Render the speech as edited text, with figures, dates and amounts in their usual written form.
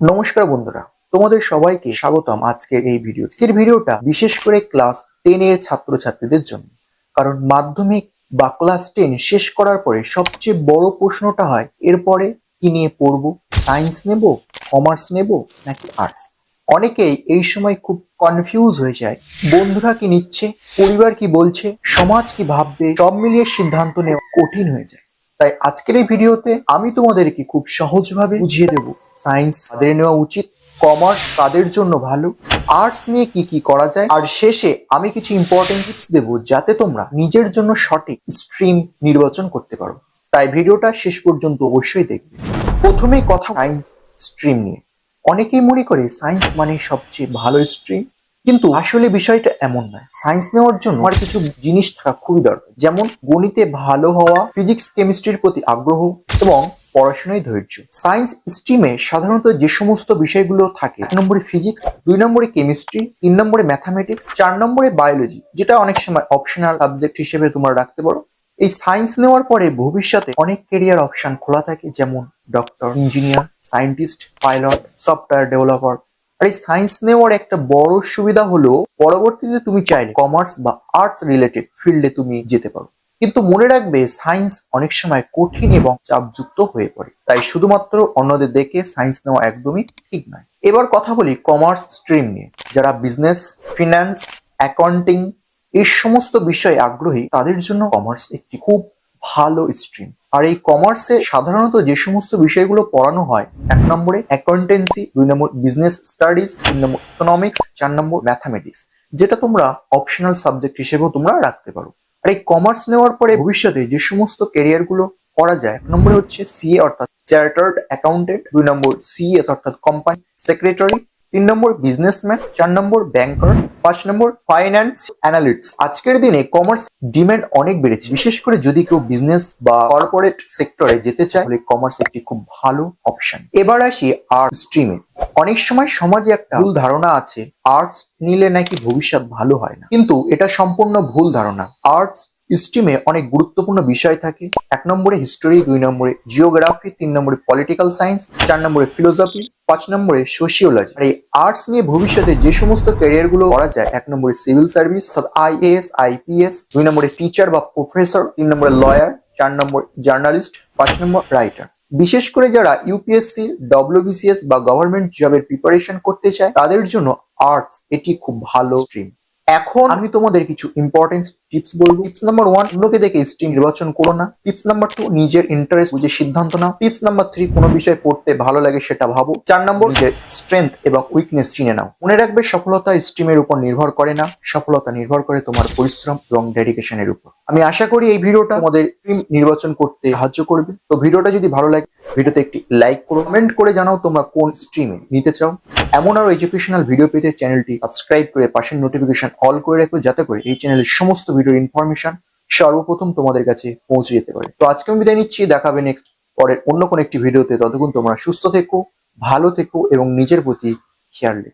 নমস্কার বন্ধুরা, তোমাদের সবাইকে স্বাগতম আজকের এই ভিডিও। আজকের ভিডিওটা বিশেষ করে ক্লাস 10 এর ছাত্রছাত্রীদের জন্য। কারণ মাধ্যমিক বা ক্লাস 10 শেষ করার পরে সবচেয়ে বড় প্রশ্নটা হয় এরপরে কি নিয়ে পড়বো, সায়েন্স নেব, কমার্স নেব নাকি আর্টস। অনেকেই এই সময় খুব কনফিউজ হয়ে যায়, বন্ধুরা কি নিচ্ছে, পরিবার কি বলছে, সমাজ কি ভাববে, সব মিলিয়ে সিদ্ধান্ত নেওয়া কঠিন হয়ে যায়। তাই আজকের এই ভিডিওতে আমি তোমাদেরকে খুব সহজভাবে বুঝিয়ে দেব সায়েন্স কাদের নেওয়া উচিত, কমার্স কাদের জন্য ভালো, আর্টস নিয়ে কি কি করা যায়, আর শেষে আমি কিছু ইম্পর্টেন্ট টিপস দেবো যাতে তোমরা নিজের জন্য সঠিক স্ট্রিম নির্বাচন করতে পারো। তাই ভিডিওটা শেষ পর্যন্ত অবশ্যই দেখবে। প্রথমেই কথা সায়েন্স স্ট্রিম নিয়ে। অনেকেই মনে করে সায়েন্স মানে সবচেয়ে ভালো স্ট্রিম, কিন্তু আসলে বিষয়টা এমন নয়। সায়েন্স নেওয়ার জন্য আমার কিছু জিনিস থাকা খুবই দরকার, যেমন গণিতে ভালো হওয়া, ফিজিক্স কেমিস্ট্রির প্রতি আগ্রহ এবং পড়াশোনায় ধৈর্য। সায়েন্স স্ট্রিমে সাধারণত যে সমস্ত বিষয়গুলো থাকে, 1 নম্বরে ফিজিক্স, 2 নম্বরে কেমিস্ট্রি, 3 নম্বরে ম্যাথামেটিক্স, 4 নম্বরে বায়োলজি, যেটা অনেক সময় অপশনাল সাবজেক্ট হিসেবে তোমরা রাখতে পারো। এই সায়েন্স নেওয়ার পরে ভবিষ্যতে অনেক কেরিয়ার অপশন খোলা থাকে, যেমন doctor, engineer, scientist, pilot, software developer. আর এই সায়েন্স নেওয়ার একটা বড় সুবিধা হলো পরবর্তীতে তুমি চাইলে কমার্স বা আর্টস রিলেটেড ফিল্ডে তুমি যেতে পারো। কিন্তু মনে রাখবে, সায়েন্স অনেক সময় কঠিন এবং চাপযুক্ত হয়ে পড়ে, তাই শুধুমাত্র অন্যদের দেখে সায়েন্স নেওয়া একদমই ঠিক নয়। এবার কথা বলি কমার্স স্ট্রিম নিয়ে। যারা বিজনেস, ফিন্যান্স, অ্যাকাউন্টিং এই সমস্ত বিষয়ে আগ্রহী, তাদের জন্য কমার্স একটি খুব ভালো স্ট্রিম। আর এই কমার্সে সাধারণত যে সমস্ত বিষয়গুলো পড়ানো হয়, 1 নম্বরে অ্যাকাউন্টেন্সি, 2 নম্বর বিজনেস স্টাডিজ, 3 নম্বর ইকোনমিক্স, 4 নম্বর ম্যাথামেটিক্স, যেটা তোমরা অপশনাল সাবজেক্ট হিসেবেও তোমরা রাখতে পারো। আর এই কমার্স নেওয়ার পরে ভবিষ্যতে যে সমস্ত ক্যারিয়ার গুলো করা যায়, 1 নম্বরে হচ্ছে সিএ অর্থাৎ চার্টার্ড অ্যাকাউন্টেন্ট, 2 নম্বর সিএস অর্থাৎ কোম্পানি সেক্রেটারি, 3 নম্বর বিজনেসম্যান, 4 নম্বর ব্যাংকার, 5 নম্বর ফাইন্যান্স অ্যানালিস্ট। আজকের দিনে কমার্স ডিমান্ড অনেক বেড়েছে, বিশেষ করে যদি কেউ বিজনেস বা কর্পোরেট সেক্টরে যেতে চায়, তাহলে কমার্স একটি খুব ভালো অপশন। এবার আসি আর্টস স্ট্রিমে। অনেক সময় সমাজে একটা ভুল ধারণা আছে, আর্টস নিলে নাকি ভবিষ্যৎ ভালো হয় না, কিন্তু এটা সম্পূর্ণ ভুল ধারণা। আর্টস স্ট্রিমে অনেক গুরুত্বপূর্ণ বিষয় থাকে। 1 নম্বরে হিস্টোরি, 2 নম্বরে জিওগ্রাফি, 3 নম্বরে পলিটিক্যাল সায়েন্স, 4 নম্বরে ফিলোসফি, 5 নম্বরে সোশিওলজি। আর এই আর্টস নিয়ে ভবিষ্যতে যে সমস্ত ক্যারিয়ার গুলো করা যায়, 1 নম্বরে সিভিল সার্ভিস, আইএএস, আইপিএস, 2 নম্বরে টিচার বা প্রফেসর, 3 নম্বরে লয়ার, 4 নম্বর জার্নালিস্ট, 5 নম্বর রাইটার। বিশেষ করে যারা ইউপিএসসি, ডব্লিউবিসিএস বা গভর্নমেন্ট জবের প্রিপারেশন করতে চায়, তাদের জন্য আর্টস এটি খুব ভালো স্ট্রিম। এখন আমি তোমাদের কিছু ইম্পর্টেন্ট টিপস বলবো। টিপস নাম্বার 1, অন্যকে দেখে স্ট্রিম নির্বাচন করো না। টিপস নাম্বার 2, নিজের ইন্টারেস্ট বুঝে সিদ্ধান্ত নাও। টিপস নাম্বার 3, কোনো বিষয় পড়তে ভালো লাগে সেটা ভাবো। 4 নম্বর, নিজের স্ট্রেংথ এবং উইকনেস চিনে নাও। মনে রাখবে, সফলতা স্ট্রিমের উপর নির্ভর করে না, সফলতা নির্ভর করে তোমার পরিশ্রম এবং ডেডিকেশনের উপর। আমি আশা করি এই ভিডিওটা তোমাদের স্ট্রিম নির্বাচন করতে সাহায্য করবে। তো ভিডিওটা যদি ভালো লাগে, ভিডিওতে একটি লাইক করো, কমেন্ট করে জানাও তোমরা কোন স্ট্রিমে নিতে চাও। এমন আরো এডুকেশনাল ভিডিও পেতে চ্যানেলটি সাবস্ক্রাইব করে পাশের নোটিফিকেশন অল করে রাখো, যাতে করে এই চ্যানেলের সমস্ত ভিডিওর ইনফরমেশন সর্বপ্রথম তোমাদের কাছে পৌঁছে যেতে পারে। তো আজকে আমি বিদায় নিচ্ছি, দেখা হবে নেক্সট পরের অন্য কোনো একটি ভিডিওতে। ততক্ষণ তোমরা সুস্থ থেকো, ভালো থেকো এবং নিজের প্রতি খেয়াল রেখো।